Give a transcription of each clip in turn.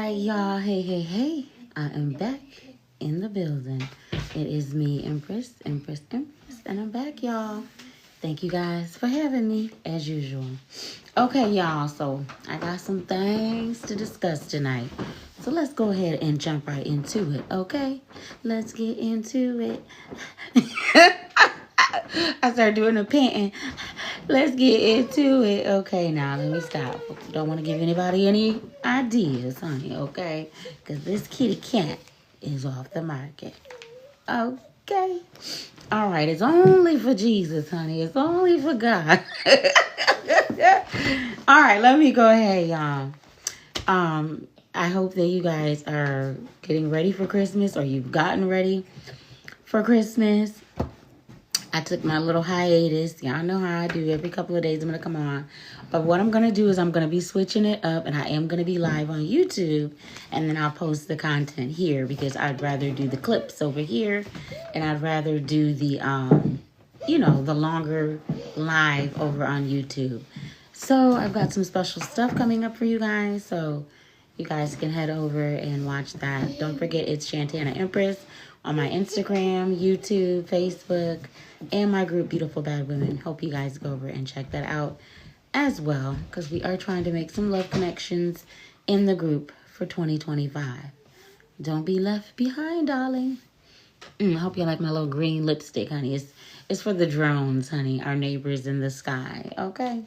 right, y'all. Hey. I am back in the building. It is me, Empress, and I'm back, y'all. Thank you guys for having me, as usual. Okay, y'all, so I got some things to discuss tonight. So let's go ahead and jump right into it, okay? Let's get into it. I started doing a panting. Let's get into it. Okay, now let me stop. Don't want to give anybody any ideas, honey, okay? Because this kitty cat is off the market. Okay. All right, it's only for Jesus, honey. It's only for God. All right, let me go ahead, y'all. I hope that you guys are getting ready for Christmas or you've gotten ready for Christmas. I took my little hiatus. Y'all know how I do. Every couple of days I'm going to come on. But what I'm going to do is I'm going to be switching it up. And I am going to be live on YouTube. And then I'll post the content here. Because I'd rather do the clips over here. And I'd rather do the, the longer live over on YouTube. So I've got some special stuff coming up for you guys. So you guys can head over and watch that. Don't forget, it's Shantana Empress on my Instagram, YouTube, Facebook, and my group, Beautiful Bad Women. Hope you guys go over and check that out as well, because we are trying to make some love connections in the group for 2025. Don't be left behind, darling. I hope you like my little green lipstick, honey. It's for the drones, honey, our neighbors in the sky, okay?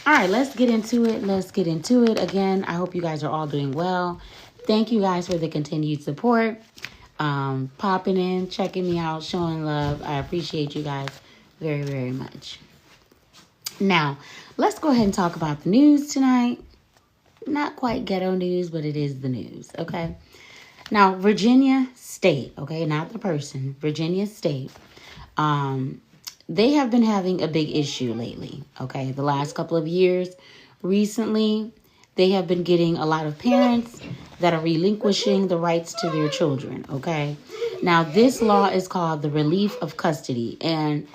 All right, let's get into it. Again, I hope you guys are all doing well. Thank you guys for the continued support. Popping in, checking me out, showing love. I appreciate you guys very, very much. Now, let's go ahead and talk about the news tonight. Not quite ghetto news, but it is the news, okay? Now, Virginia State, okay, not the person, Virginia State, they have been having a big issue lately, okay? The last couple of years, recently, they have been getting a lot of parents that are relinquishing the rights to their children, okay? Now, this law is called the Relief of Custody. And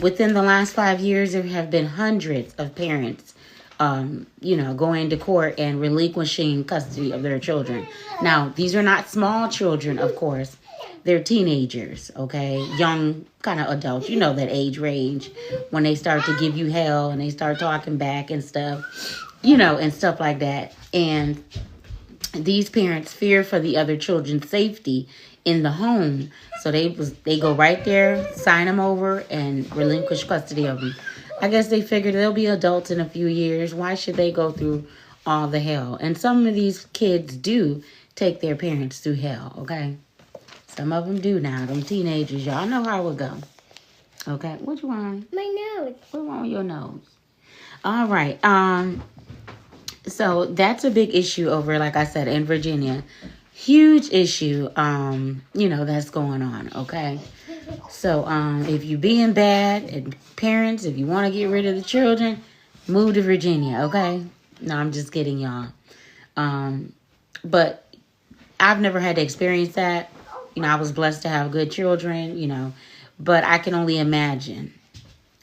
within the last 5 years, there have been hundreds of parents, going to court and relinquishing custody of their children. Now, these are not small children, of course. They're teenagers, okay? Young kind of adults. You know that age range when they start to give you hell and they start talking back and stuff. And stuff like that. And these parents fear for the other children's safety in the home. So they go right there, sign them over, and relinquish custody of them. I guess they figured they'll be adults in a few years. Why should they go through all the hell? And some of these kids do take their parents through hell, okay? Some of them do now. Them teenagers, y'all know how it go. Okay, what you want? My nose. What's wrong with your nose? All right, so that's a big issue over, like I said, in Virginia. Huge issue, that's going on, okay? So, if you being bad, and parents, if you want to get rid of the children, move to Virginia, okay? No, I'm just kidding, y'all. But I've never had to experience that. I was blessed to have good children, but I can only imagine.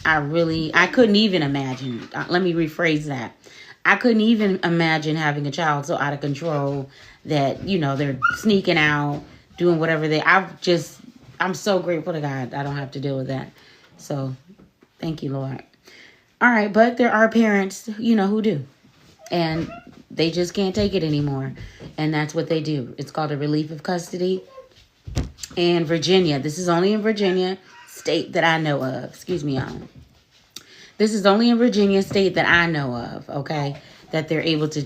I couldn't even imagine. Let me rephrase that. I couldn't even imagine having a child so out of control that, they're sneaking out, doing whatever I'm so grateful to God I don't have to deal with that. So, thank you, Lord. All right, but there are parents, who do. And they just can't take it anymore. And that's what they do. It's called a relief of custody. And Virginia, this is only in Virginia state that I know of. Excuse me, y'all. This is only in Virginia state that I know of, okay? That they're able to,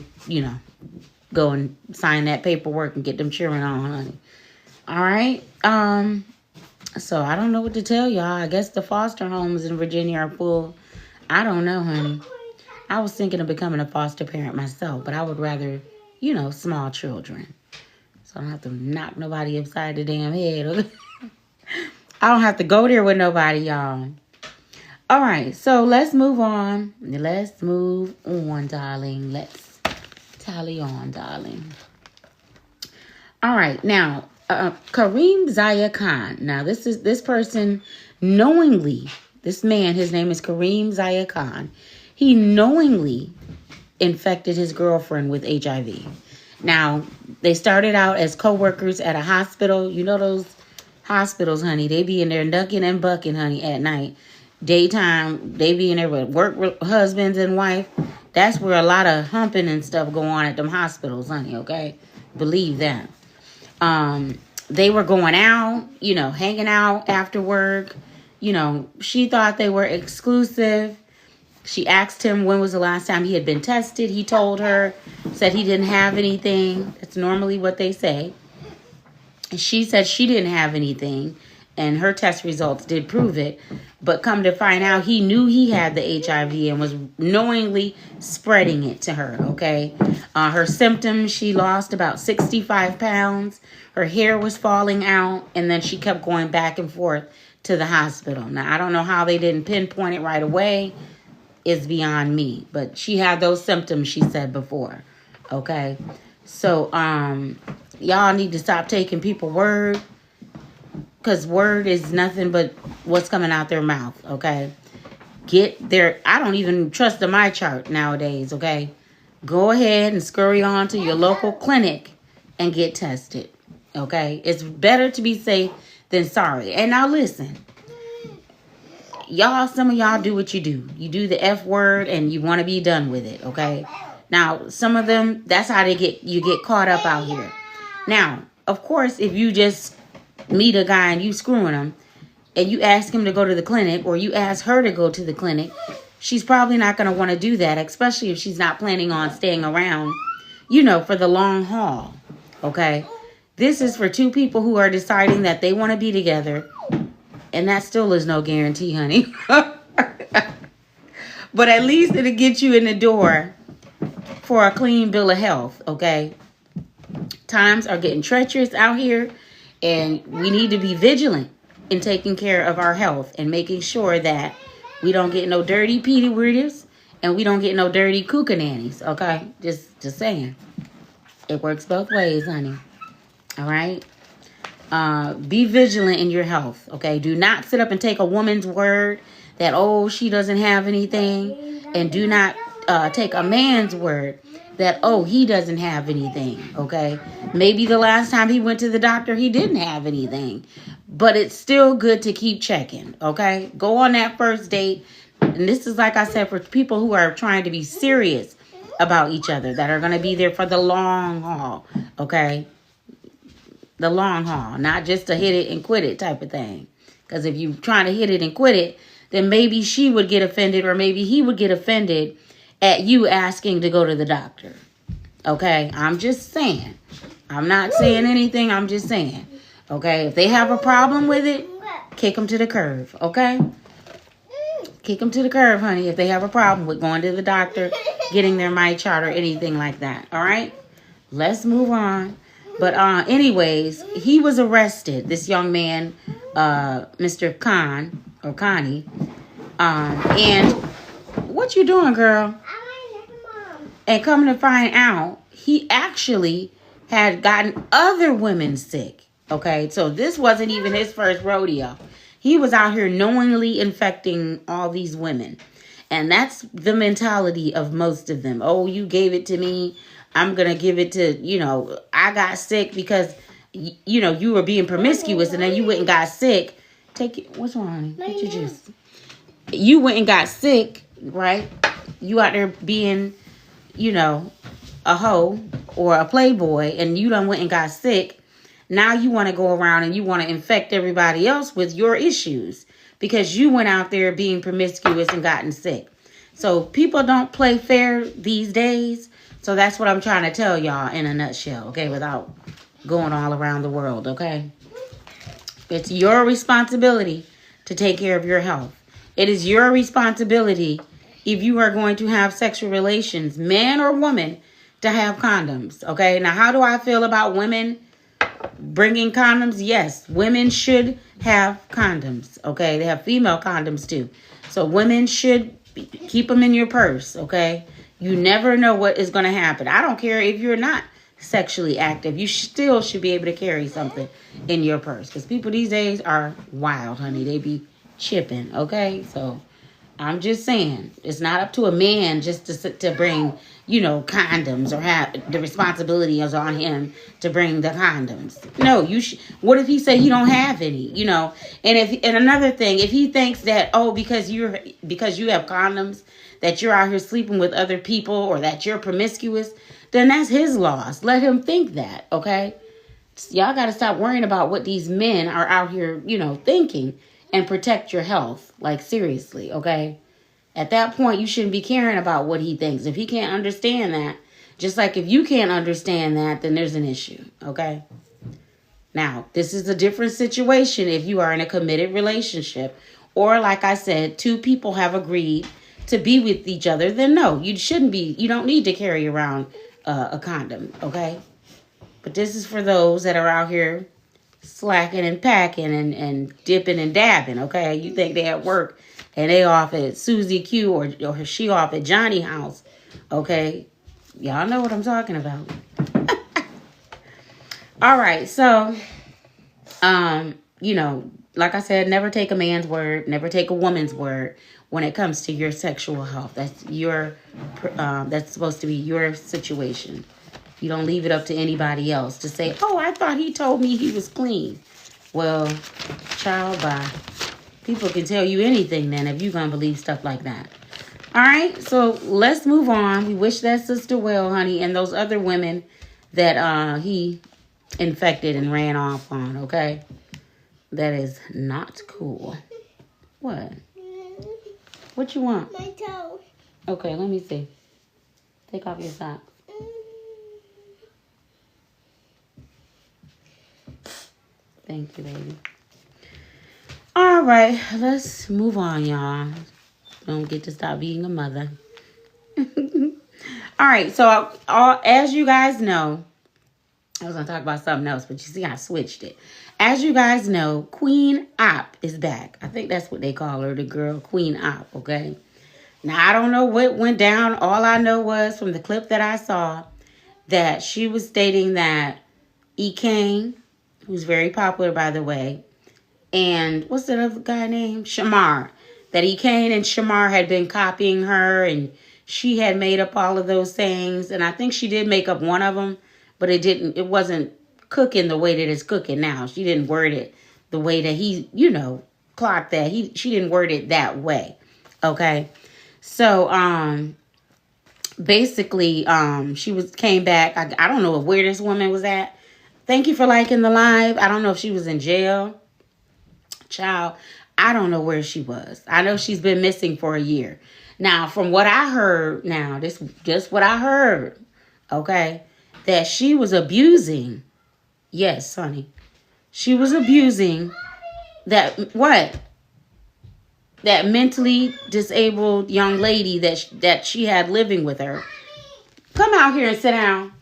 go and sign that paperwork and get them children on, honey. All right? So I don't know what to tell y'all. I guess the foster homes in Virginia are full. I don't know, honey. I was thinking of becoming a foster parent myself, but I would rather, small children. So I don't have to knock nobody upside the damn head. I don't have to go there with nobody, y'all. All right, so let's move on. Darling. Let's tally on, darling. All right, now, Kareem Zaya Khan. Now, this person knowingly, this man, his name is Kareem Zaya Khan. He knowingly infected his girlfriend with HIV. Now, they started out as co-workers at a hospital. You know those hospitals, honey. They be in there ducking and bucking, honey, at night. Daytime, they be in there with work husbands and wife. That's where a lot of humping and stuff go on at them hospitals, honey, okay? Believe that. They were going out, you know, hanging out after work. You know, she thought they were exclusive. She asked him when was the last time he had been tested. He told her, said he didn't have anything. That's normally what they say. And she said she didn't have anything, and her test results did prove it. But come to find out, he knew he had the HIV and was knowingly spreading it to her, okay? Her symptoms, she lost about 65 pounds. Her hair was falling out, and then she kept going back and forth to the hospital. Now, I don't know how they didn't pinpoint it right away. It's beyond me. But she had those symptoms, she said before, okay? So, y'all need to stop taking people's word, because word is nothing but what's coming out their mouth, okay? I don't even trust the MyChart nowadays, okay? Go ahead and scurry on to your local clinic and get tested, okay? It's better to be safe than sorry. And now listen, y'all, some of y'all do what you do. You do the F word and you want to be done with it, okay? Now, some of them, that's how you get caught up out here. Now, of course, if you just meet a guy and you screwing him and you ask him to go to the clinic, or you ask her to go to the clinic, she's probably not going to want to do that, especially if she's not planning on staying around, you know, for the long haul, okay? This is for two people who are deciding that they want to be together, and that still is no guarantee, honey. But at least it'll get you in the door for a clean bill of health, okay? Times are getting treacherous out here, and we need to be vigilant in taking care of our health and making sure that we don't get no dirty petey weirdos and we don't get no dirty kookanannies, okay? Just saying. It works both ways, honey. All right? Be vigilant in your health, okay? Do not sit up and take a woman's word that, oh, she doesn't have anything. And do not take a man's word that, oh, he doesn't have anything, okay? Maybe the last time he went to the doctor, he didn't have anything. But it's still good to keep checking, okay? Go on that first date. And this is, like I said, for people who are trying to be serious about each other, that are going to be there for the long haul, okay? The long haul, not just a hit it and quit it type of thing. Because if you're trying to hit it and quit it, then maybe she would get offended, or maybe he would get offended at you asking to go to the doctor. Okay? I'm just saying. I'm not saying anything. I'm just saying. Okay? If they have a problem with it, kick them to the curb. Okay? Kick them to the curb, honey, if they have a problem with going to the doctor, getting their MyChart or anything like that. All right? Let's move on. But anyways, he was arrested, this young man, Mr. Khan, or Connie. And what you doing, girl? And coming to find out, he actually had gotten other women sick. Okay, so this wasn't even his first rodeo. He was out here knowingly infecting all these women. And that's the mentality of most of them. Oh, you gave it to me. I'm going to give it to, you know, I got sick because, you know, you were being promiscuous and then you went and got sick. Take it. What's wrong, honey? Get your juice. You went and got sick, right? You out there being, you know, a hoe or a playboy, and you done went and got sick. Now you want to go around and you want to infect everybody else with your issues because you went out there being promiscuous and gotten sick. So people don't play fair these days. So that's what I'm trying to tell y'all in a nutshell, okay, without going all around the world, okay? It's your responsibility to take care of your health. It is your responsibility, if you are going to have sexual relations, man or woman, to have condoms, okay? Now, how do I feel about women bringing condoms? Yes, women should have condoms, okay? They have female condoms too. So women should keep them in your purse, okay? You never know what is going to happen. I don't care if you're not sexually active. You still should be able to carry something in your purse. Because people these days are wild, honey. They be chipping, okay? So I'm just saying, it's not up to a man just to bring, condoms, or have the responsibility is on him to bring the condoms. No, what if he say he don't have any, and another thing, if he thinks that, because you have condoms, that you're out here sleeping with other people, or that you're promiscuous, then that's his loss. Let him think that, okay? Y'all got to stop worrying about what these men are out here, thinking, and protect your health. Like, seriously, okay? At that point, you shouldn't be caring about what he thinks. If he can't understand that, just like if you can't understand that, then there's an issue, okay? Now, this is a different situation if you are in a committed relationship, or like I said, two people have agreed to be with each other, then no, you don't need to carry around a condom, okay? But this is for those that are out here slacking and packing and dipping and dabbing, okay? You think they at work and they off at Susie Q or she off at Johnny house, okay? Y'all know what I'm talking about. All right, so, like I said, never take a man's word, never take a woman's word when it comes to your sexual health. That's supposed to be your situation. You don't leave it up to anybody else to say, I thought he told me he was clean. Well, child, bye. People can tell you anything then if you're going to believe stuff like that. All right, so let's move on. We wish that sister well, honey, and those other women that he infected and ran off on, okay? That is not cool. What? What you want? My toe. Okay, let me see. Take off your socks. Thank you, baby. All right, let's move on, y'all. Don't get to stop being a mother. All right, so as you guys know, I was going to talk about something else, but you see I switched it. As you guys know, Queen Op is back. I think that's what they call her, the girl Queen Op, okay? Now, I don't know what went down. All I know was from the clip that I saw that she was stating that E-Kane, who's very popular, by the way, and what's the other guy name? Shamar. That E-Kane and Shamar had been copying her, and she had made up all of those things. And I think she did make up one of them, but it wasn't cooking the way that it's cooking now. She didn't word it the way that he, clocked that. She didn't word it that way. Okay. So, basically, she came back. I don't know where this woman was at. Thank you for liking the live. I don't know if she was in jail. Child, I don't know where she was. I know she's been missing for a year. Now, from what I heard, this just what I heard, okay, that she was abusing. Yes, honey. She was abusing that mentally disabled young lady that she had living with her. Come out here and sit down.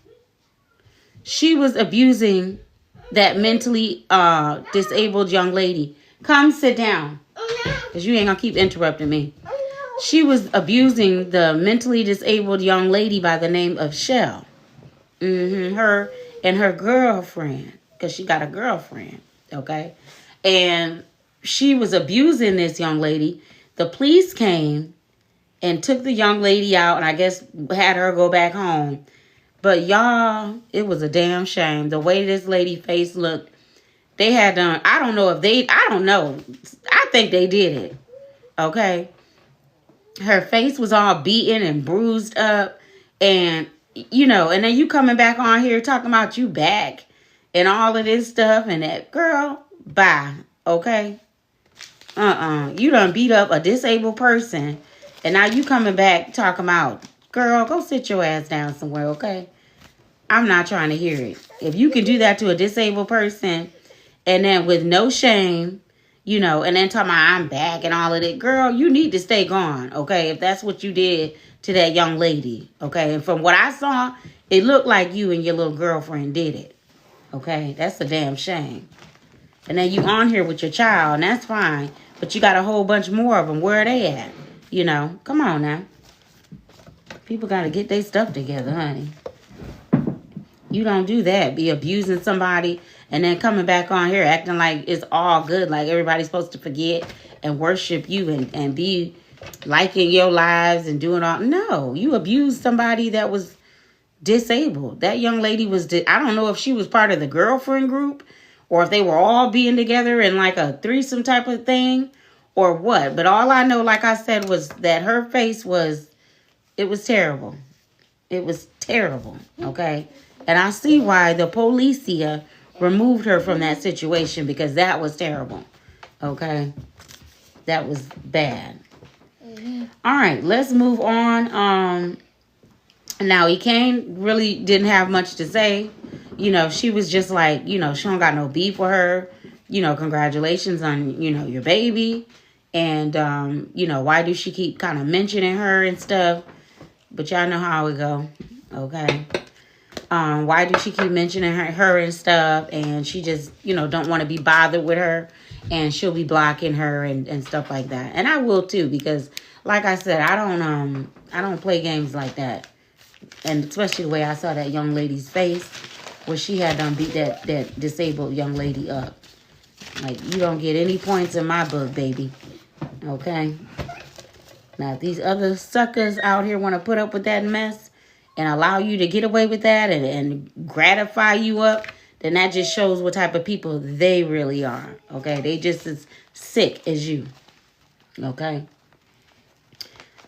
She was abusing that mentally disabled young lady. Come sit down. Because you ain't going to keep interrupting me. She was abusing the mentally disabled young lady by the name of Shell. Her and her girlfriend. Because she got a girlfriend. Okay? And she was abusing this young lady. The police came and took the young lady out. And I guess had her go back home. But y'all, it was a damn shame. The way this lady's face looked. They had done, I don't know. I think they did it. Okay. Her face was all beaten and bruised up. And, and then you coming back on here talking about you back and all of this stuff. And that girl, bye. Okay. You done beat up a disabled person. And now you coming back talking about, girl, go sit your ass down somewhere. Okay. I'm not trying to hear it. If you can do that to a disabled person, and then with no shame, and then talking about I'm back and all of that. Girl, you need to stay gone, okay? If that's what you did to that young lady, okay? And from what I saw, it looked like you and your little girlfriend did it, okay? That's a damn shame. And then you on here with your child, and that's fine. But you got a whole bunch more of them. Where are they at? Come on now. People got to get their stuff together, honey. You don't do that. Be abusing somebody and then coming back on here acting like it's all good. Like everybody's supposed to forget and worship you and be liking your lives and doing all. No, you abused somebody that was disabled. That young lady was, I don't know if she was part of the girlfriend group or if they were all being together in like a threesome type of thing or what. But all I know, like I said, was that her face was, it was terrible. It was terrible, okay? And I see why the policia removed her from that situation, because that was terrible, okay? That was bad. All right, let's move on. Now, Ekane really didn't have much to say. You know, she was just like, you know, she don't got no beef with her. You know, congratulations on, you know, your baby. And, you know, why do she keep kind of mentioning her and stuff? But y'all know how it go, okay? Why do she keep mentioning her and stuff? And she just, you know, don't want to be bothered with her. And she'll be blocking her and stuff like that. And I will too, because like I said, I don't play games like that. And especially the way I saw that young lady's face, where she had beat that disabled young lady up. Like, you don't get any points in my book, baby. Okay? Now, if these other suckers out here want to put up with that mess and allow you to get away with that and gratify you up, then that just shows what type of people they really are. Okay? They just as sick as you. Okay?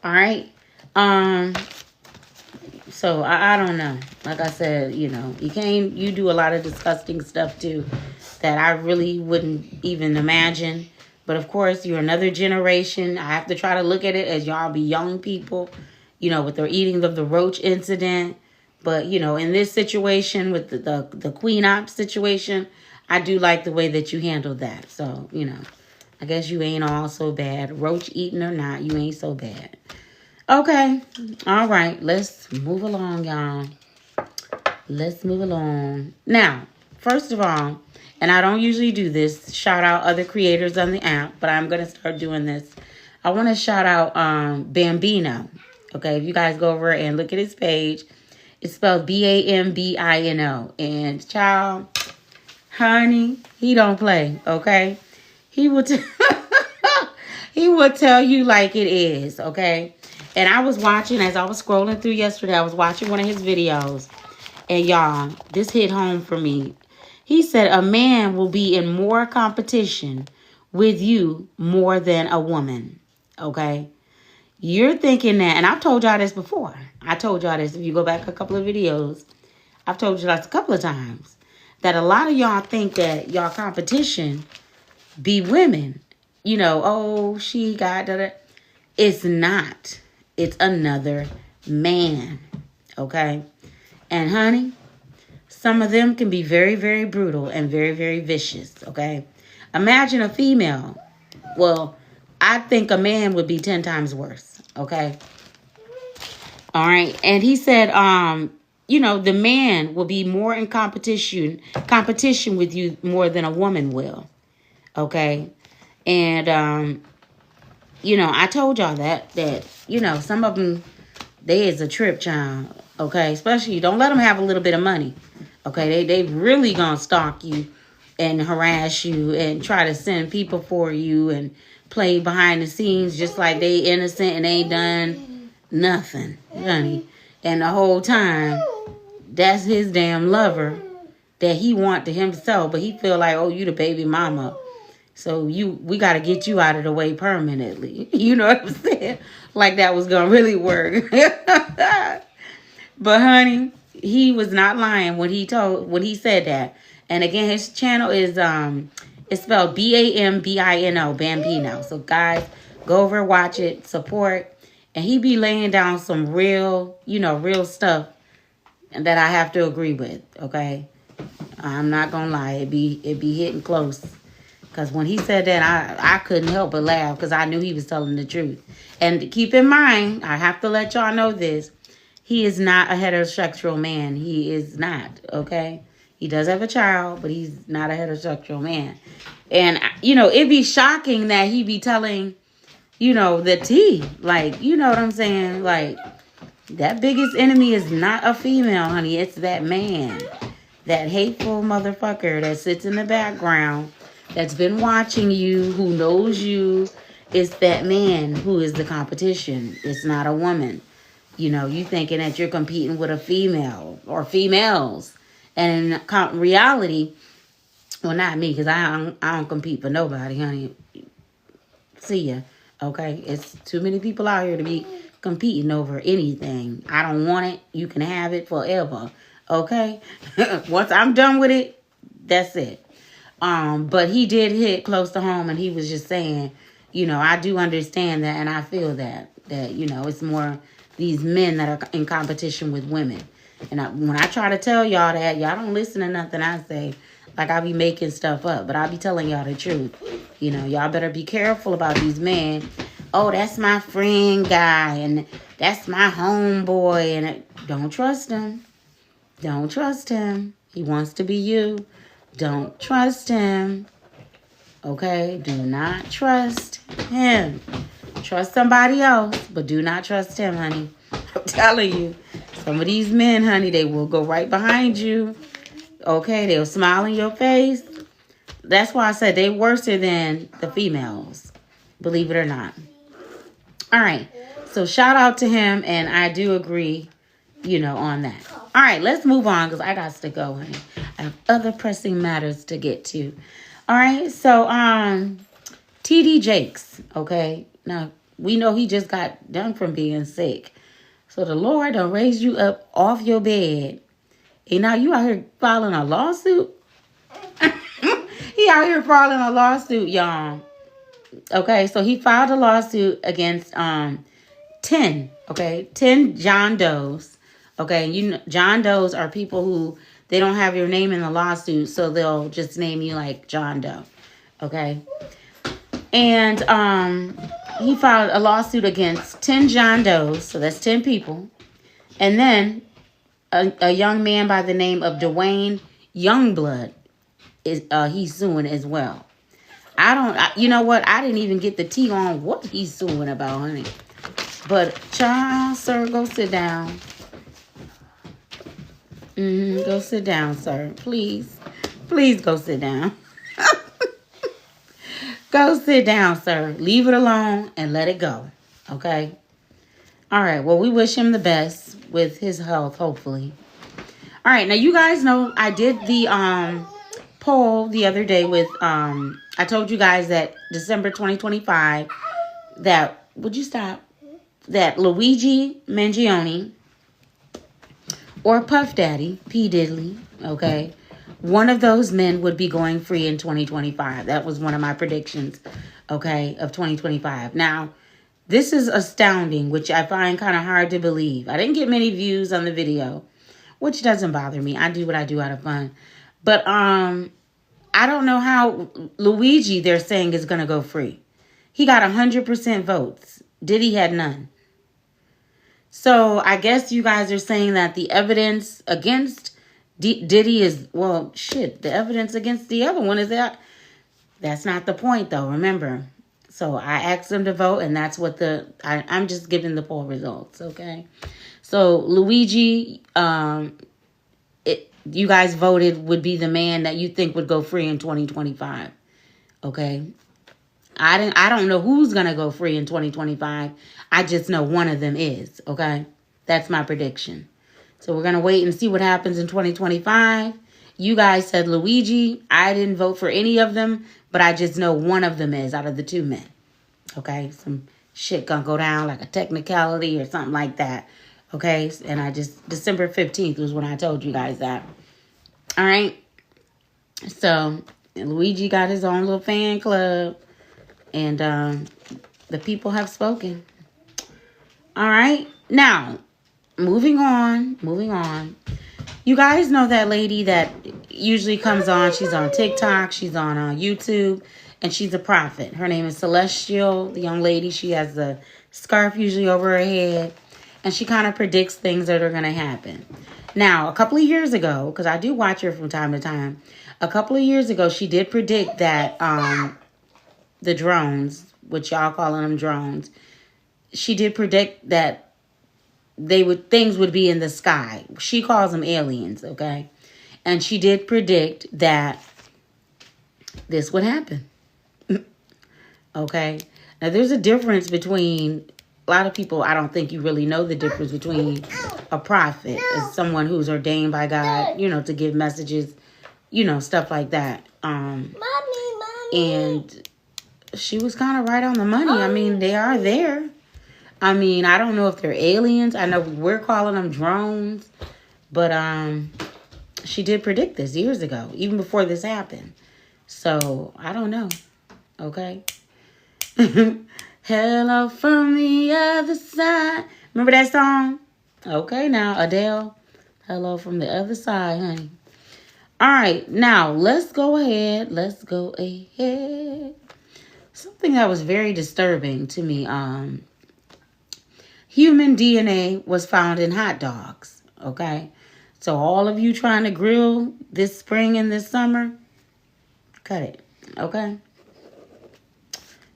All right? So, I don't know. Like I said, you know, you do a lot of disgusting stuff, too, that I really wouldn't even imagine. But, of course, you're another generation. I have to try to look at it as y'all be young people, you know, with the eating of the roach incident. But, you know, in this situation with the Queen Op situation, I do like the way that you handled that. So, you know, I guess you ain't all so bad. Roach eating or not, you ain't so bad. Okay. All right. Let's move along, y'all. Let's move along. Now, first of all, and I don't usually do this, shout out other creators on the app, but I'm going to start doing this. I want to shout out Bambino. Okay, if you guys go over and look at his page, it's spelled Bambino. And child, honey, he don't play, okay? He will he will tell you like it is, okay? And I was watching, as I was scrolling through yesterday, I was watching one of his videos. And y'all, this hit home for me. He said a man will be in more competition with you more than a woman. Okay? You're thinking that, and I've told y'all this before. I told y'all this, if you go back a couple of videos, I've told you this a couple of times, that a lot of y'all think that y'all competition be women. You know, oh, she got that. It's not. It's another man. Okay? And honey, some of them can be very, very brutal and very, very vicious, okay? Imagine a female. Well, I think a man would be 10 times worse, okay? All right. And he said, you know, the man will be more in competition with you more than a woman will, okay? And, you know, I told y'all that, you know, some of them, they is a trip, child, okay? Especially, don't let them have a little bit of money. Okay, they really gonna stalk you and harass you and try to send people for you and play behind the scenes just like they innocent and ain't done nothing, honey. And the whole time, that's his damn lover that he want to himself, but he feel like, oh, you the baby mama. So we got to get you out of the way permanently. You know what I'm saying? Like that was gonna really work. But honey, he was not lying when he said that. And again, his channel is it's spelled Bambino, Bambino. So guys, go over and watch it, support, and he be laying down some real, you know, real stuff that I have to agree with. Okay, I'm not gonna lie, it be hitting close. Because when he said that, I couldn't help but laugh because I knew he was telling the truth. And keep in mind, I have to let y'all know this. He is not a heterosexual man. He is not, okay? He does have a child, but he's not a heterosexual man. And, you know, it'd be shocking that he be telling, you know, the tea. Like, you know what I'm saying? Like, that biggest enemy is not a female, honey. It's that man. That hateful motherfucker that sits in the background, that's been watching you, who knows you, it's that man who is the competition. It's not a woman. You know, you thinking that you're competing with a female or females. And in reality, well, not me, because I don't compete for nobody, honey. See ya. Okay? It's too many people out here to be competing over anything. I don't want it. You can have it forever. Okay? Once I'm done with it, that's it. But he did hit close to home, and he was just saying, you know, I do understand that, and I feel that, you know, it's more these men that are in competition with women. And when I try to tell y'all that, y'all don't listen to nothing I say. Like, I be making stuff up, but I be telling y'all the truth. You know, y'all better be careful about these men. Oh, that's my friend guy, and that's my homeboy, and don't trust him. Don't trust him. He wants to be you. Don't trust him. Okay? Do not trust him. Trust somebody else, but do not trust him, honey. I'm telling you. Some of these men, honey, they will go right behind you. Okay? They'll smile in your face. That's why I said they worse than the females. Believe it or not. All right. So shout out to him, and I do agree, you know, on that. All right, let's move on because I got to go, honey. I have other pressing matters to get to. All right, so TD Jakes, okay? Now, we know he just got done from being sick. So the Lord done raised you up off your bed. And now you out here filing a lawsuit? He out here filing a lawsuit, y'all. Okay, so he filed a lawsuit against 10 John Does. Okay, you know, John Does are people who, they don't have your name in the lawsuit, so they'll just name you like John Doe. Okay? And he filed a lawsuit against 10 John Does, so that's 10 people. And then a young man by the name of Dwayne Youngblood is he's suing as well. You know what? I didn't even get the tea on what he's suing about, honey. But, child, sir, go sit down. Go sit down, sir. Please. Please go sit down. Go sit down, sir. Leave it alone and let it go. Okay? All right. Well, we wish him the best with his health, hopefully. All right. Now, you guys know I did the poll the other day with, I told you guys that December 2025, that, would you stop? That Luigi Mangione or Puff Daddy, P. Diddy, okay, one of those men would be going free in 2025. That was one of my predictions, okay, of 2025. Now, this is astounding, which I find kind of hard to believe. I didn't get many views on the video, which doesn't bother me. I do what I do out of fun. But I don't know how Luigi, they're saying, is going to go free. He got 100% votes. Diddy had none. So I guess you guys are saying that the evidence against Diddy is, well, shit, the evidence against the other one is that. That's not the point, though, remember. So I asked them to vote, and that's what I'm just giving the poll results, okay? So Luigi, you guys voted would be the man that you think would go free in 2025, okay? I don't know who's going to go free in 2025. I just know one of them is, okay? That's my prediction. So we're going to wait and see what happens in 2025. You guys said Luigi. I didn't vote for any of them, but I just know one of them is out of the two men, okay? Some shit going to go down like a technicality or something like that, okay? And December 15th was when I told you guys that. All right? So Luigi got his own little fan club. And the people have spoken. All right. Now, moving on. You guys know that lady that usually comes on. She's on TikTok. She's on YouTube. And she's a prophet. Her name is Celestial, the young lady. She has the scarf usually over her head. And she kind of predicts things that are going to happen. Now, a couple of years ago, because I do watch her from time to time. A couple of years ago, she did predict that the drones, which y'all calling them drones, she did predict that things would be in the sky. She calls them aliens, okay? And she did predict that this would happen. Okay? Now, there's a difference between, a lot of people, I don't think you really know the difference between a prophet as someone who's ordained by God, you know, to give messages, you know, stuff like that. Mommy. And she was kind of right on the money. I mean, they are there. I mean, I don't know if they're aliens. I know we're calling them drones. But she did predict this years ago, even before this happened. So, I don't know. Okay? Hello from the other side. Remember that song? Okay, now, Adele. Hello from the other side, honey. All right, now, let's go ahead. Something that was very disturbing to me. Human DNA was found in hot dogs. Okay? So all of you trying to grill this spring and this summer, cut it, okay?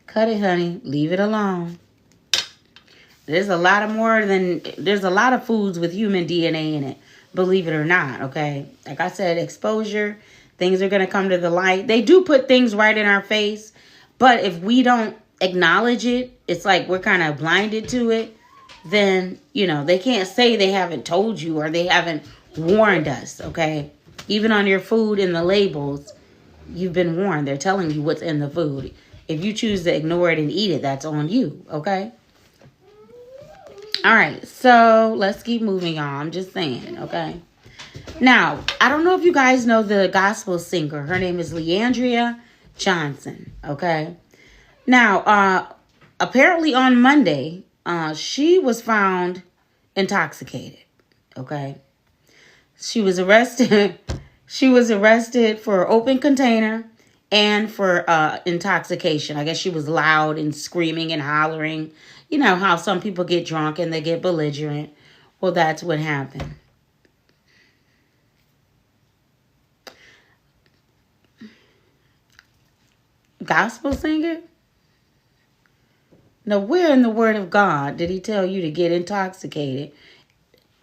Cut it, honey. Leave it alone. There's a lot of foods with human DNA in it, believe it or not, okay? Like I said, exposure, things are going to come to the light. They do put things right in our face, but if we don't acknowledge it, it's like we're kind of blinded to it, then, you know, they can't say they haven't told you or they haven't warned us, okay? Even on your food and the labels, you've been warned. They're telling you what's in the food. If you choose to ignore it and eat it, that's on you, okay? All right, so let's keep moving on. I'm just saying, okay? Now, I don't know if you guys know the gospel singer. Her name is Leandria Johnson, okay? Now, apparently on Monday, she was found intoxicated, okay? She was arrested. She was arrested for open container and for intoxication. I guess she was loud and screaming and hollering. You know how some people get drunk and they get belligerent. Well, that's what happened. Gospel singer? Now, where in the Word of God did he tell you to get intoxicated?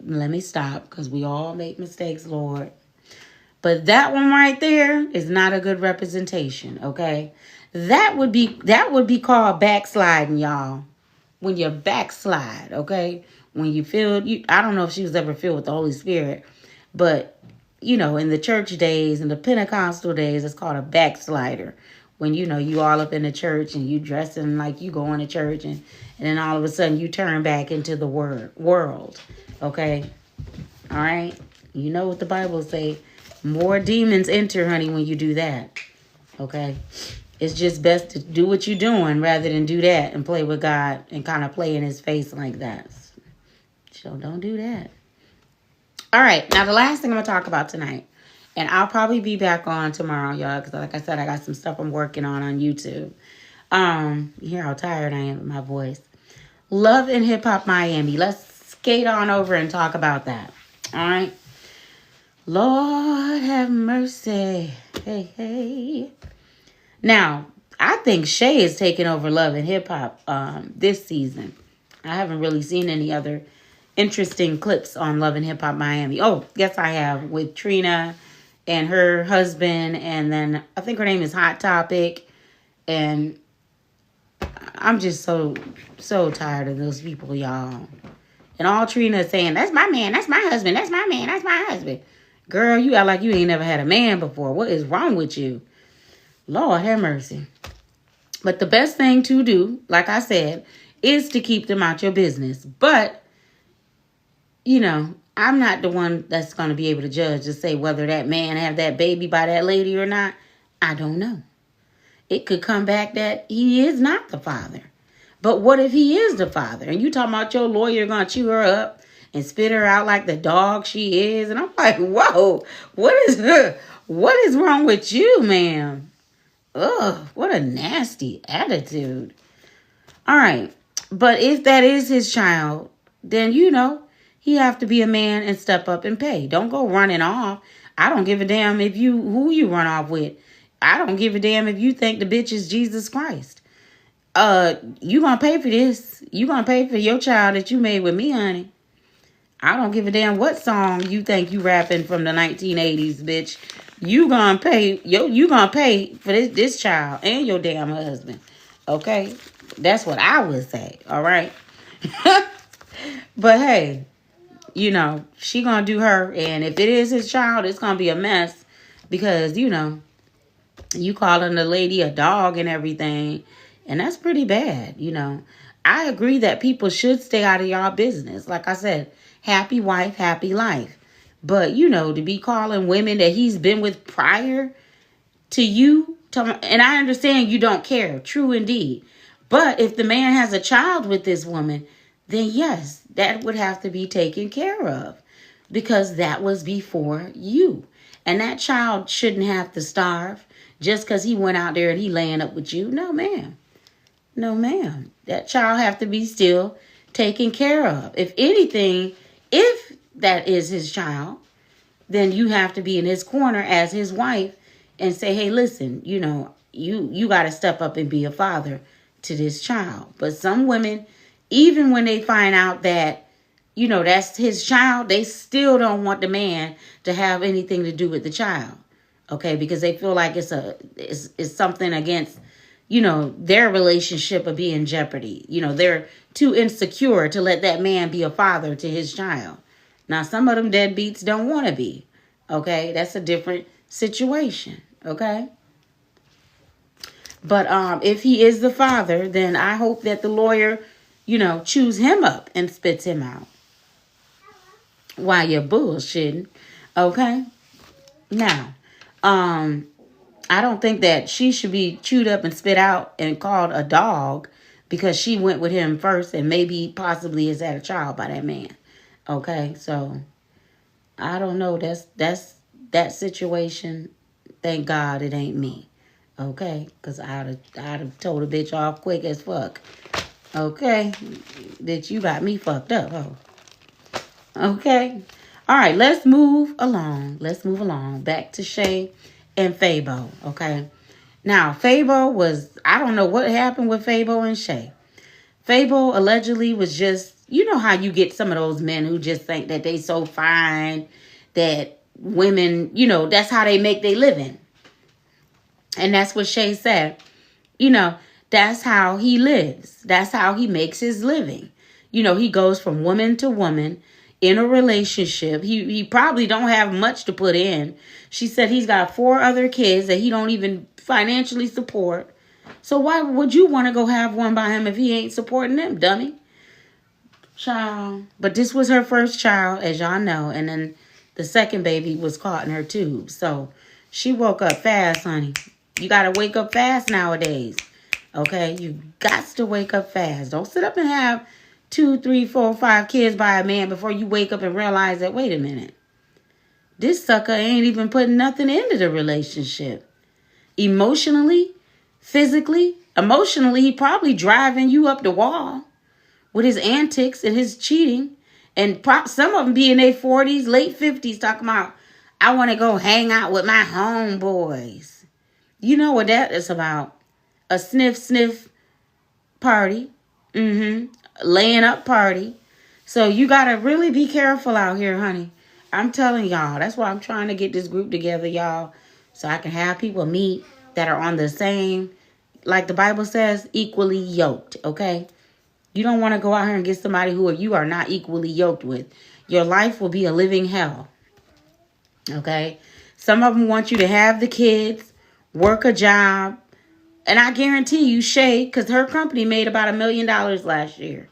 Let me stop, because we all make mistakes, Lord. But that one right there is not a good representation, okay? That would be called backsliding, y'all. When you backslide, okay? When you feel, I don't know if she was ever filled with the Holy Spirit, but, you know, in the church days, in the Pentecostal days, it's called a backslider. When, you know, you all up in the church and you dressing like you going to church and then all of a sudden you turn back into the world. Okay? All right? You know what the Bible say. More demons enter, honey, when you do that. Okay? It's just best to do what you're doing rather than do that and play with God and kind of play in his face like that. So don't do that. All right. Now, the last thing I'm going to talk about tonight, and I'll probably be back on tomorrow, y'all, because like I said, I got some stuff I'm working on YouTube. You hear how tired I am with my voice. Love and Hip Hop Miami. Let's skate on over and talk about that. All right. Lord have mercy. Hey, hey. Now, I think Shay is taking over Love and Hip Hop this season. I haven't really seen any other interesting clips on Love and Hip Hop Miami. Oh, yes, I have, with Trina and her husband, and then I think her name is Hot Topic, and I'm just so tired of those people, y'all. And all Trina is saying, that's my man, that's my husband, that's my man, that's my husband. Girl, you act like you ain't never had a man before. What is wrong with you? Lord have mercy. But the best thing to do, like I said, is to keep them out your business. But, you know, I'm not the one that's going to be able to judge to say whether that man have that baby by that lady or not. I don't know. It could come back that he is not the father. But what if he is the father? And you talking about your lawyer going to chew her up and spit her out like the dog she is? And I'm like, whoa, what is wrong with you, ma'am? Ugh, what a nasty attitude. All right. But if that is his child, then, you know, he have to be a man and step up and pay. Don't go running off. I don't give a damn who you run off with. I don't give a damn if you think the bitch is Jesus Christ. You gonna pay for this. You gonna pay for your child that you made with me, honey. I don't give a damn what song you think you rapping from the 1980s, bitch. You gonna pay. You gonna pay for this child and your damn husband. Okay? That's what I would say. All right. But hey, she gonna do her, and if it is his child, it's gonna be a mess because you calling the lady a dog and everything, and that's pretty bad. I agree that people should stay out of y'all business. Like I said, happy wife, happy life. But to be calling women that he's been with prior to you, and I understand you don't care, true indeed. But if the man has a child with this woman, then yes, that would have to be taken care of because that was before you. And that child shouldn't have to starve just because he went out there and he laying up with you. No, ma'am. No, ma'am. That child have to be still taken care of. If anything, if that is his child, then you have to be in his corner as his wife and say, hey, listen, you got to step up and be a father to this child. But some women, even when they find out that, that's his child, they still don't want the man to have anything to do with the child. Okay, because they feel like it's something against, their relationship of being in jeopardy. They're too insecure to let that man be a father to his child. Now, some of them deadbeats don't want to be. Okay, that's a different situation. Okay. But if he is the father, then I hope that the lawyer, chews him up and spits him out. While you're bullshitting. Okay. Now, I don't think that she should be chewed up and spit out and called a dog because she went with him first and maybe possibly has had a child by that man. Okay, so I don't know. That's that situation. Thank God it ain't me. Okay, because I'd have told a bitch off quick as fuck. Okay, bitch, you got me fucked up, ho. Okay. All right, let's move along. Back to Shay and Fabo, okay? Now, Fabo I don't know what happened with Fabo and Shay. Fabo allegedly was just, how you get some of those men who just think that they so fine, that women, that's how they make their living. And that's what Shay said. That's how he lives. That's how he makes his living. He goes from woman to woman in a relationship. He probably don't have much to put in. She said he's got 4 other kids that he don't even financially support. So why would you want to go have one by him if he ain't supporting them, dummy? Child. But this was her first child, as y'all know. And then the second baby was caught in her tube. So she woke up fast, honey. You got to wake up fast nowadays. Okay? You got to wake up fast. Don't sit up and have 2, 3, 4, 5 kids by a man before you wake up and realize that, wait a minute. This sucker ain't even putting nothing into the relationship. Emotionally, physically, emotionally, he probably driving you up the wall with his antics and his cheating. And some of them be in their 40s, late 50s talking about, I want to go hang out with my homeboys. You know what that is about. A sniff party. Laying up party. So you got to really be careful out here, honey. I'm telling y'all. That's why I'm trying to get this group together, y'all. So I can have people meet that are on the same, like the Bible says, equally yoked, okay? You don't want to go out here and get somebody who you are not equally yoked with. Your life will be a living hell, okay? Some of them want you to have the kids, work a job, and I guarantee you, Shay, because her company made about $1 million last year.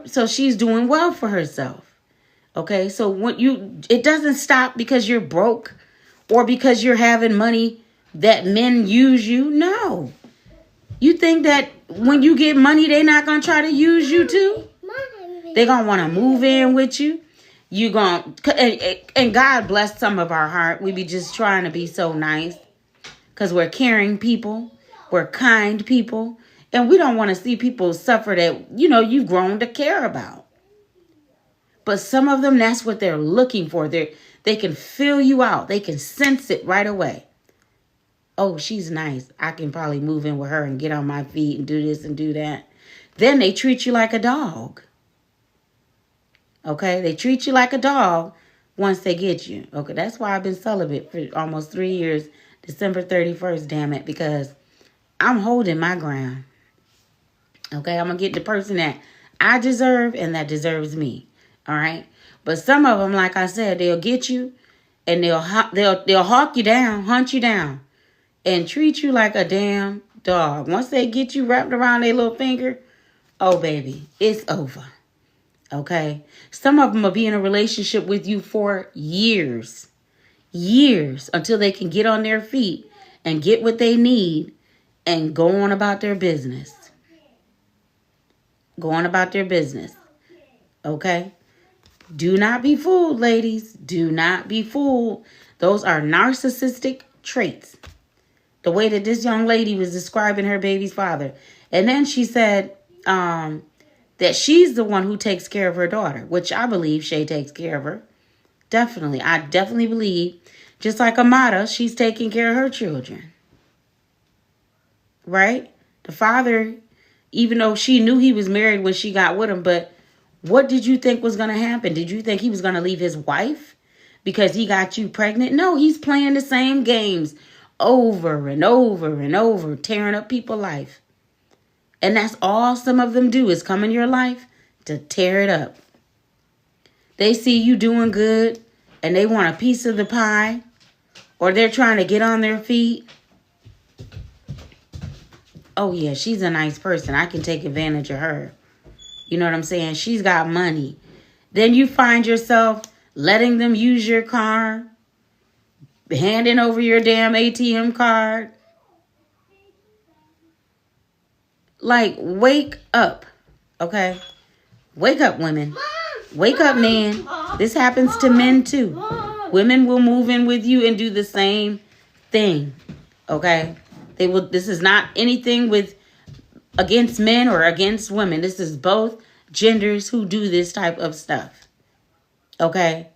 So she's doing well for herself, okay? So it doesn't stop because you're broke or because you're having money that men use you. No. You think that when you get money, they're not going to try to use you too? They're going to want to move in with you. And God bless some of our heart. We be just trying to be so nice because we're caring people. We're kind people. And we don't want to see people suffer that, you've grown to care about. But some of them, that's what they're looking for. They can feel you out. They can sense it right away. Oh, she's nice. I can probably move in with her and get on my feet and do this and do that. Then they treat you like a dog. Okay? They treat you like a dog once they get you. Okay? That's why I've been celibate for almost 3 years. December 31st, damn it. Because I'm holding my ground. Okay, I'm going to get the person that I deserve and that deserves me. All right? But some of them, like I said, they'll get you and they'll hawk you down, hunt you down, and treat you like a damn dog. Once they get you wrapped around their little finger, oh, baby, it's over. Okay? Some of them will be in a relationship with you for years. Years until they can get on their feet and get what they need and go on about their business. Go on about their business. Okay? Do not be fooled, ladies. Do not be fooled. Those are narcissistic traits. The way that this young lady was describing her baby's father. And then she said that she's the one who takes care of her daughter, which I believe Shay takes care of her. Definitely. I definitely believe, just like Amada, she's taking care of her children. Right? The father, even though she knew he was married when she got with him, but what did you think was going to happen? Did you think he was going to leave his wife because he got you pregnant? No, he's playing the same games over and over and over, tearing up people's life. And that's all some of them do, is come in your life to tear it up. They see you doing good and they want a piece of the pie, or they're trying to get on their feet. Oh, yeah, she's a nice person. I can take advantage of her. You know what I'm saying? She's got money. Then you find yourself letting them use your car, handing over your damn ATM card. Like, wake up, okay? Wake up, women. Wake up, men. This happens to men, too. Women will move in with you and do the same thing, okay? They will. This is not anything against men or against women. This is both genders who do this type of stuff. Okay?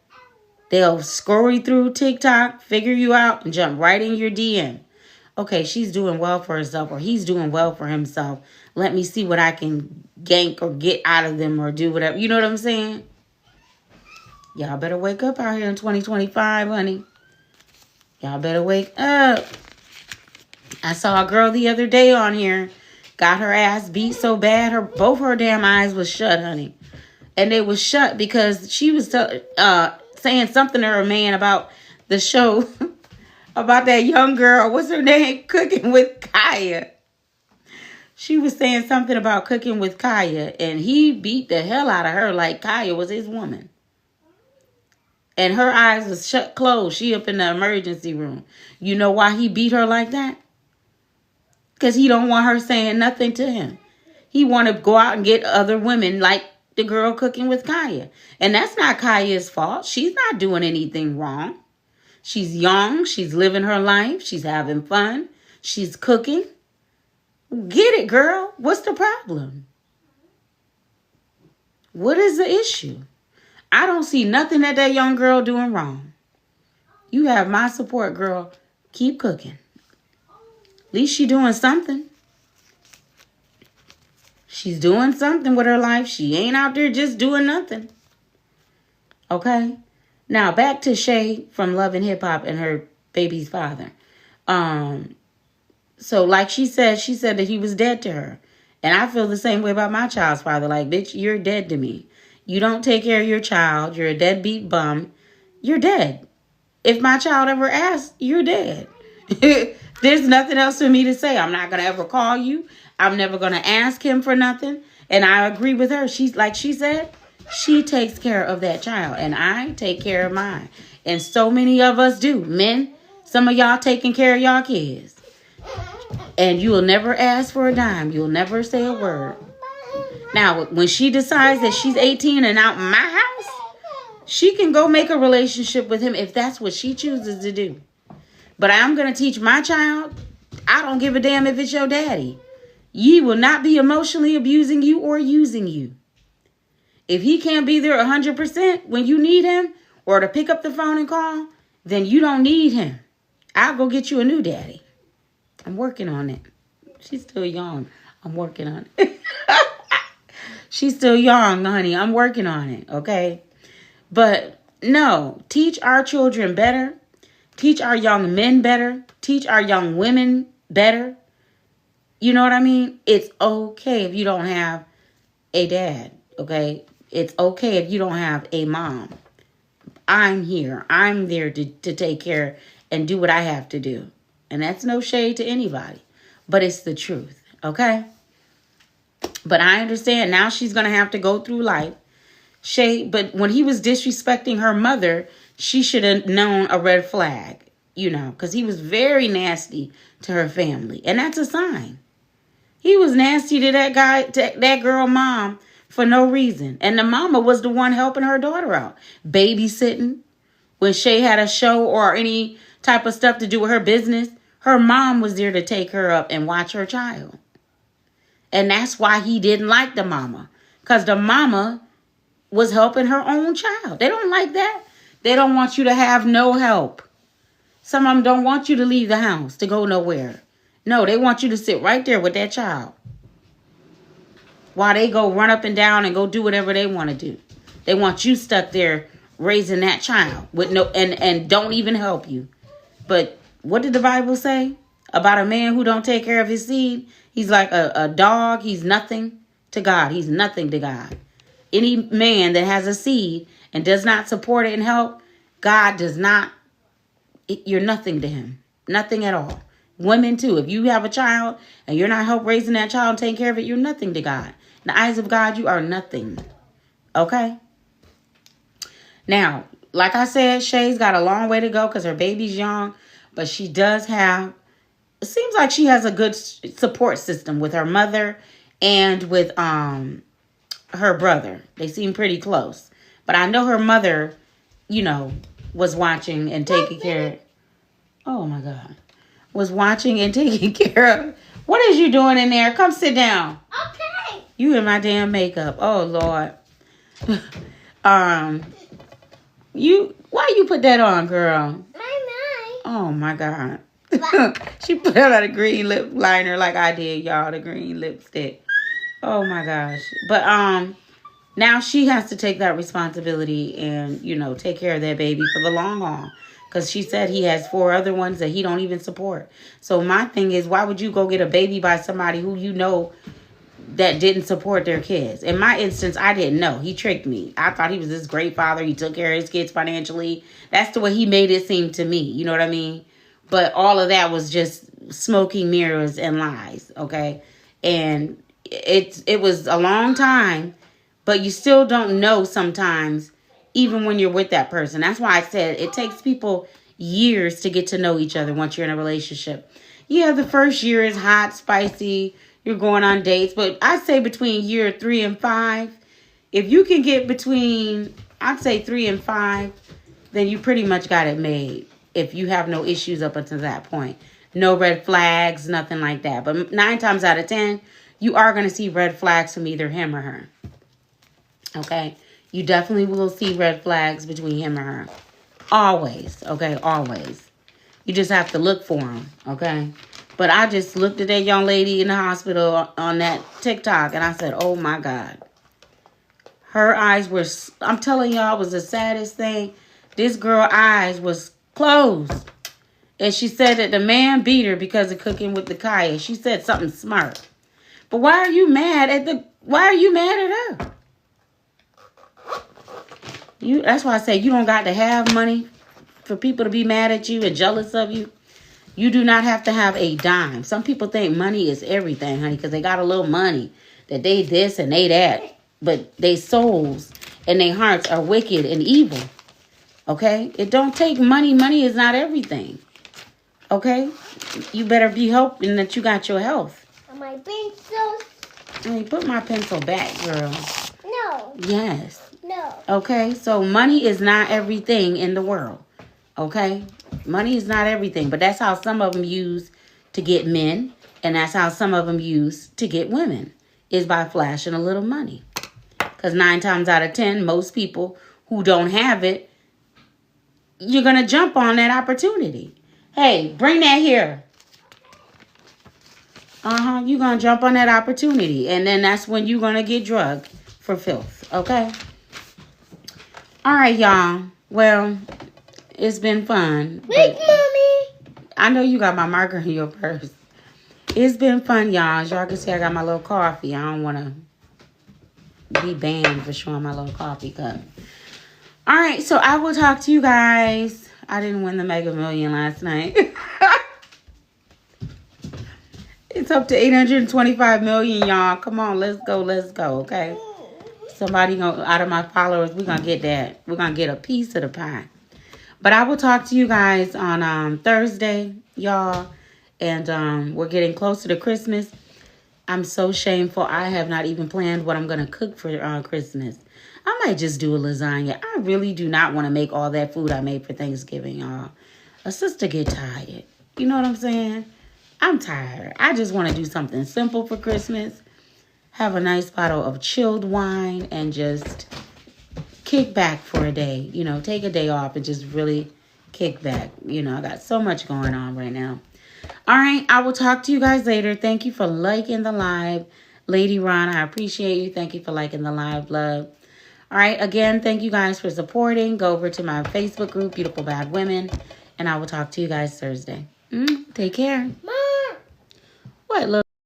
They'll scroll through TikTok, figure you out, and jump right in your DM. Okay, she's doing well for herself, or he's doing well for himself. Let me see what I can gank or get out of them or do whatever. You know what I'm saying? Y'all better wake up out here in 2025, honey. Y'all better wake up. I saw a girl the other day on here. Got her ass beat so bad, both her damn eyes was shut, honey. And they was shut because she was saying something to her man about the show, about that young girl. What's her name? Cooking with Kaya. She was saying something about cooking with Kaya, and he beat the hell out of her like Kaya was his woman. And her eyes was shut closed. She up in the emergency room. You know why he beat her like that? Because he don't want her saying nothing to him. He want to go out and get other women like the girl cooking with Kaya. And that's not Kaya's fault. She's not doing anything wrong. She's young. She's living her life. She's having fun. She's cooking. Get it, girl. What's the problem? What is the issue? I don't see nothing that young girl doing wrong. You have my support, girl. Keep cooking. At least she's doing something. She's doing something with her life. She ain't out there just doing nothing. Okay? Now, back to Shay from Love and Hip Hop and her baby's father. So, like she said that he was dead to her. And I feel the same way about my child's father. Like, bitch, you're dead to me. You don't take care of your child. You're a deadbeat bum. You're dead. If my child ever asks, you're dead. There's nothing else for me to say. I'm not going to ever call you. I'm never going to ask him for nothing. And I agree with her. She's like she said, she takes care of that child. And I take care of mine. And so many of us do. Men, some of y'all taking care of y'all kids. And you will never ask for a dime. You'll never say a word. Now, when she decides that she's 18 and out in my house, she can go make a relationship with him if that's what she chooses to do. But I'm going to teach my child, I don't give a damn if it's your daddy. He will not be emotionally abusing you or using you. If he can't be there 100% when you need him or to pick up the phone and call, then you don't need him. I'll go get you a new daddy. I'm working on it. She's still young. I'm working on it. She's still young, honey. I'm working on it, okay? But no, teach our children better. Teach our young men better. Teach our young women better. You know what I mean? It's okay if you don't have a dad, okay? It's okay if you don't have a mom. I'm here. I'm there to take care and do what I have to do. And that's no shade to anybody. But it's the truth, okay? But I understand now she's going to have to go through life. But when he was disrespecting her mother, she should have known a red flag, you know, because he was very nasty to her family. And that's a sign. He was nasty to that guy, to that girl mom, for no reason. And the mama was the one helping her daughter out. Babysitting. When Shay had a show or any type of stuff to do with her business, her mom was there to take her up and watch her child. And that's why he didn't like the mama. Because the mama was helping her own child. They don't like that. They don't want you to have no help. Some of them don't want you to leave the house to go nowhere. No, they want you to sit right there with that child while they go run up and down and go do whatever they want to do. They want you stuck there raising that child with no and don't even help you. But what did the Bible say about a man who don't take care of his seed? He's like a dog. He's nothing to God. He's nothing to God. Any man that has a seed and does not support it and help, God does not, you're nothing to him. Nothing at all. Women too. If you have a child and you're not help raising that child and taking care of it, you're nothing to God. In the eyes of God, you are nothing. Okay? Now, like I said, Shay's got a long way to go because her baby's young. But she does have, it seems like she has a good support system with her mother and with her brother. They seem pretty close. But I know her mother, you know, was watching and taking care. Oh, my God. Was watching and taking care of. What is you doing in there? Come sit down. Okay. You in my damn makeup. Oh, Lord. Why you put that on, girl? Oh, my God. She put out a green lip liner like I did, y'all. The green lipstick. Oh, my gosh. But, now she has to take that responsibility and, you know, take care of that baby for the long haul. Because she said he has 4 other ones that he don't even support. So my thing is, why would you go get a baby by somebody who you know that didn't support their kids? In my instance, I didn't know. He tricked me. I thought he was this great father. He took care of his kids financially. That's the way he made it seem to me. You know what I mean? But all of that was just smoking mirrors and lies, okay? And it was a long time, but you still don't know sometimes, even when you're with that person. That's why I said it takes people years to get to know each other once you're in a relationship. Yeah, the first year is hot, spicy. You're going on dates. But I'd say between year 3 and 5, if you can get between, I'd say 3 and 5, then you pretty much got it made. If you have no issues up until that point. No red flags, nothing like that. But 9 times out of 10, you are going to see red flags from either him or her. Okay? You definitely will see red flags between him or her. Always. Okay? Always. You just have to look for them. Okay? But I just looked at that young lady in the hospital on that TikTok and I said, oh my God. Her eyes were, I'm telling y'all, it was the saddest thing. This girl's eyes was closed. And she said that the man beat her because of cooking with the Kaya. She said something smart. But why are you mad at her? That's why I say you don't got to have money for people to be mad at you and jealous of you. You do not have to have a dime. Some people think money is everything, honey, because they got a little money. That they this and they that. But their souls and their hearts are wicked and evil. Okay? It don't take money. Money is not everything. Okay? You better be hoping that you got your health. My pencil. Hey, put my pencil back, girl. No. Yes. No. Okay? So money is not everything in the world. Okay? Money is not everything. But that's how some of them use to get men. And that's how some of them use to get women. Is by flashing a little money. Because 9 times out of 10, most people who don't have it, you're going to jump on that opportunity. Hey, bring that here. You're going to jump on that opportunity. And then that's when you're going to get drugged for filth. Okay? All right, y'all. Well, it's been fun. Wait, Mommy. I know you got my marker in your purse. It's been fun, y'all. As y'all can see, I got my little coffee. I don't want to be banned for showing my little coffee cup. All right, so I will talk to you guys. I didn't win the Mega Million last night. It's up to 825 million, y'all. Come on, let's go, okay? Somebody out of my followers, we're going to get that. We're going to get a piece of the pie. But I will talk to you guys on Thursday, y'all. And we're getting closer to Christmas. I'm so shameful. I have not even planned what I'm going to cook for Christmas. I might just do a lasagna. I really do not want to make all that food I made for Thanksgiving, y'all. A sister get tired. You know what I'm saying? I'm tired. I just want to do something simple for Christmas. Have a nice bottle of chilled wine and just kick back for a day. You know, take a day off and just really kick back. You know, I got so much going on right now. All right, I will talk to you guys later. Thank you for liking the live. Lady Ron, I appreciate you. Thank you for liking the live, love. All right, again, thank you guys for supporting. Go over to my Facebook group, Beautiful Bad Women, and I will talk to you guys Thursday. Take care. Mom. What, love?